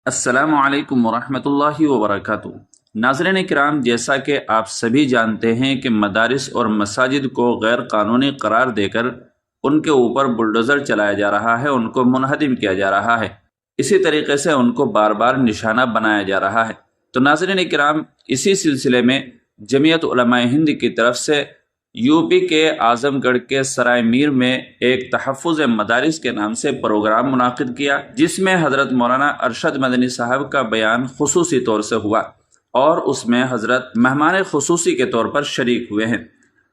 अस्सलामु अलैकुम वरहमतुल्लाहि वबरकातुहू। नाज़रीन किराम, जैसा कि आप सभी जानते हैं कि मदारिस और मसाजिद को गैर कानूनी करार देकर उनके ऊपर बुलडोज़र चलाया जा रहा है, उनको मुनहदिम किया जा रहा है। इसी तरीके से उनको बार बार निशाना बनाया जा रहा है। तो नाज़रीन किराम, इसी सिलसिले में जमीयत उलमाए हिंद की तरफ से यूपी के आजमगढ़ के सराय मीर में एक तहफ़्फ़ुज़ मदारिस के नाम से प्रोग्राम मुनाकिद किया, जिसमें हज़रत मौलाना अरशद मदनी साहब का बयान खुसूसी तौर से हुआ और उसमें हज़रत मेहमान खुसूसी के तौर पर शरीक हुए हैं।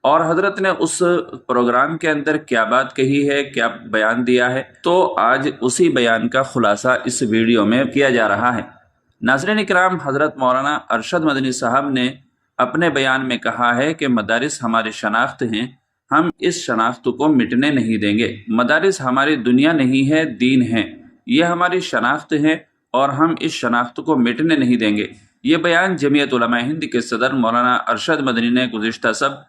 और हज़रत ने उस प्रोग्राम के अंदर क्या बात कही है, क्या बयान दिया है, तो आज उसी बयान का खुलासा इस वीडियो में किया जा रहा है। नाज़रीन इकराम, हज़रत मौलाना अरशद मदनी साहब ने अपने बयान में कहा है कि मदारिस हमारी शनाख्त हैं, हम इस शनाख्त को मिटने नहीं देंगे। मदारिस हमारी दुनिया नहीं है, दीन है। ये हमारी शनाख्त है और हम इस शनाख्त को मिटने नहीं देंगे। ये बयान जमीयत उलमाए हिंद के सदर मौलाना अरशद मदनी ने गुज़िश्ता सब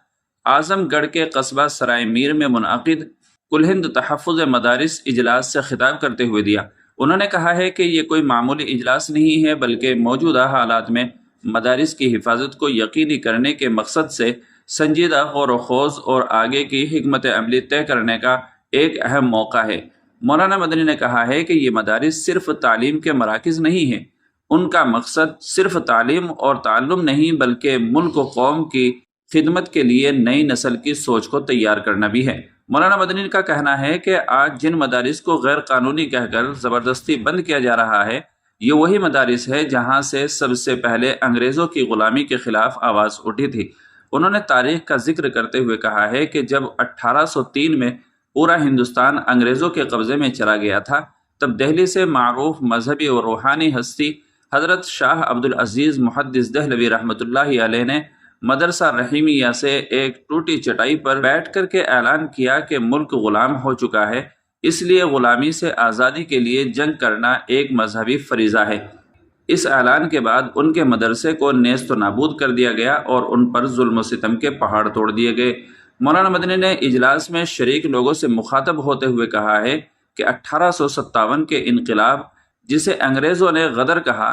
आजमगढ़ के कस्बा सराय मीर में मुनाकिद कुल हिंद तहफ़्फ़ुज़ मदारिस इजलास से खिताब करते हुए दिया। उन्होंने कहा है कि ये कोई मामूली इजलास नहीं है, बल्कि मौजूदा हालात में मदारिस की हिफाजत को यकीनी करने के मकसद से संजीदा गौर व खोज और आगे की हिकमत अमली तय करने का एक अहम मौका है। मौलाना मदनी ने कहा है कि ये मदारिस सिर्फ तालीम के मराकिज़ नहीं हैं, उनका मकसद सिर्फ तालीम और ताल्लुम नहीं, बल्कि मुल्क व कौम की खिदमत के लिए नई नस्ल की सोच को तैयार करना भी है। मौलाना मदनी का कहना है कि आज जिन मदारिस को गैर कानूनी कहकर ज़बरदस्ती बंद किया जा रहा है, ये वही मदारिस है जहाँ से सबसे पहले अंग्रेज़ों की ग़ुलामी के ख़िलाफ़ आवाज़ उठी थी। उन्होंने तारीख़ का जिक्र करते हुए कहा है कि जब 1803 में पूरा हिंदुस्तान अंग्रेज़ों के कब्ज़े में चला गया था, तब दिल्ली से मारूफ मजहबी और रूहानी हस्ती हज़रत शाह अब्दुल अज़ीज़ मुहद्दिस दहलवी रहमतुल्लाहि अलैह ने मदरसा रहीमिया से एक टूटी चटाई पर बैठ कर के ऐलान किया कि मुल्क ग़ुलाम हो चुका है, इसलिए ग़ुलामी से आज़ादी के लिए जंग करना एक मजहबी फरीज़ा है। इस ऐलान के बाद उनके मदरसे को नेस्त नाबूद कर दिया गया और उन पर जुल्म सितम के पहाड़ तोड़ दिए गए। मौलाना मदनी ने इजलास में शरीक लोगों से मुखातब होते हुए कहा है कि 1857 के इनकलाब, जिसे अंग्रेज़ों ने गदर कहा,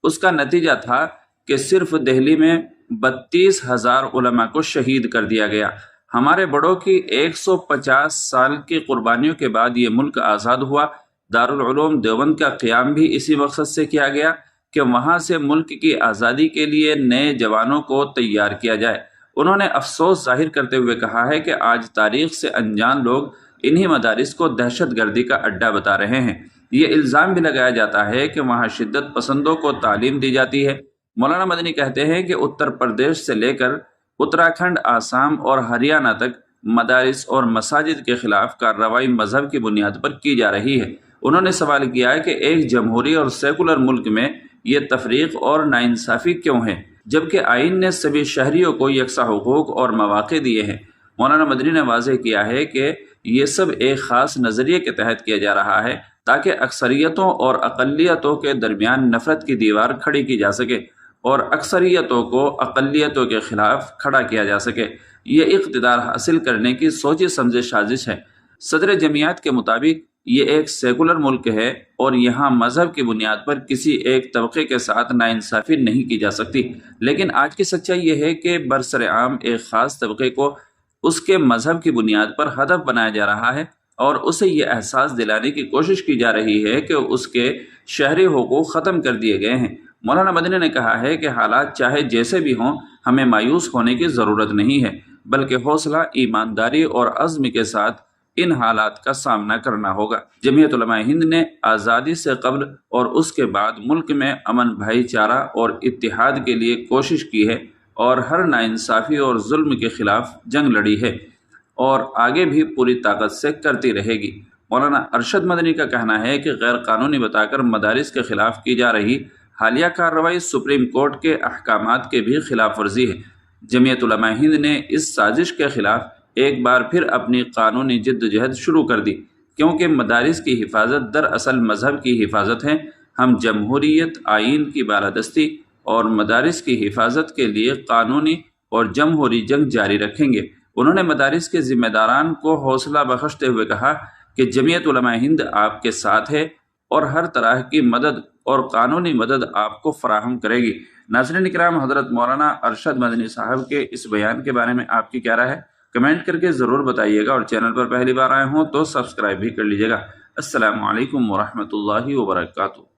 उसका नतीजा था कि सिर्फ दिल्ली में 32,000 उलमा को शहीद कर दिया गया। हमारे बड़ों की 150 साल की कुर्बानियों के बाद ये मुल्क आज़ाद हुआ। दारुल उलूम देवबंद का क़याम भी इसी मकसद से किया गया कि वहाँ से मुल्क की आज़ादी के लिए नए जवानों को तैयार किया जाए। उन्होंने अफसोस जाहिर करते हुए कहा है कि आज तारीख़ से अनजान लोग इन्हीं मदारिस को दहशत गर्दी का अड्डा बता रहे हैं। ये इल्ज़ाम भी लगाया जाता है कि वहाँ शिद्दत पसंदों को तालीम दी जाती है। मौलाना मदनी कहते हैं कि उत्तर प्रदेश से लेकर उत्तराखंड, आसाम और हरियाणा तक मदारिस और मसाजिद के खिलाफ कार्रवाई मजहब की बुनियाद पर की जा रही है। उन्होंने सवाल किया है कि एक जमहूरी और सेकुलर मुल्क में ये तफरीक और नाइंसाफ़ी क्यों है, जबकि आइन ने सभी शहरियों को यकसा हुकूक और मौक़े दिए हैं। मौलाना मदनी ने वाज़ेह किया है कि ये सब एक ख़ास नज़रिए के तहत किया जा रहा है ताकि अक्सरियतों और अक़लियतों के दरमियान नफ़रत की दीवार खड़ी की जा सके और अक्सरियतों को अक़लियतों के ख़िलाफ़ खड़ा किया जा सके। ये इक़्तिदार हासिल करने की सोची समझी साजिश है। सदर जमियात के मुताबिक ये एक सेकुलर मुल्क है और यहाँ मज़हब की बुनियाद पर किसी एक तबके के साथ नाइंसाफ़ी नहीं की जा सकती। लेकिन आज की सच्चाई ये है कि बरसर-ए-आम एक ख़ास तबके को उसके मज़हब की बुनियाद पर हदफ बनाया जा रहा है और उसे ये एहसास दिलाने की कोशिश की जा रही है कि उसके शहरी हुकूक ख़त्म कर दिए गए हैं। मौलाना मदनी ने कहा है कि हालात चाहे जैसे भी हों, हमें मायूस होने की ज़रूरत नहीं है, बल्कि हौसला, ईमानदारी और अज़्म के साथ इन हालात का सामना करना होगा। जमीयत उलमाए हिंद ने आज़ादी से कब्ल और उसके बाद मुल्क में अमन, भाईचारा और इत्तिहाद के लिए कोशिश की है और हर नाइंसाफ़ी और जुल्म के ख़िलाफ़ जंग लड़ी है और आगे भी पूरी ताकत से करती रहेगी। मौलाना अरशद मदनी का कहना है कि गैर कानूनी बताकर मदारिस के ख़िलाफ़ की जा रही हालिया कार्रवाई सुप्रीम कोर्ट के अहकामात के भी खिलाफ वर्जी है। जमीयत उलमाए हिंद ने इस साजिश के खिलाफ एक बार फिर अपनी कानूनी जिद्दोजहद शुरू कर दी, क्योंकि मदारिस की हिफाजत दरअसल मजहब की हिफाजत है। हम जमहूरियत, आइन की बालादस्ती और मदारिस की हिफाजत के लिए कानूनी और जमहूरी जंग जारी रखेंगे। उन्होंने मदारिस के ज़िम्मेदारान को हौसला बख्शते हुए कहा कि जमीयत उलमाए हिंद आपके साथ है اور ہر طرح کی مدد اور قانونی مدد آپ کو فراہم کرے گی۔ ناظرین اکرام، حضرت مولانا ارشد مدنی صاحب کے اس بیان کے بارے میں آپ کی کیا رائے ہے؟ کمنٹ کر کے ضرور بتائیے گا، اور چینل پر پہلی بار آئے ہوں تو سبسکرائب بھی کر لیجیے گا۔ السلام علیکم ورحمۃ اللہ وبرکاتہ۔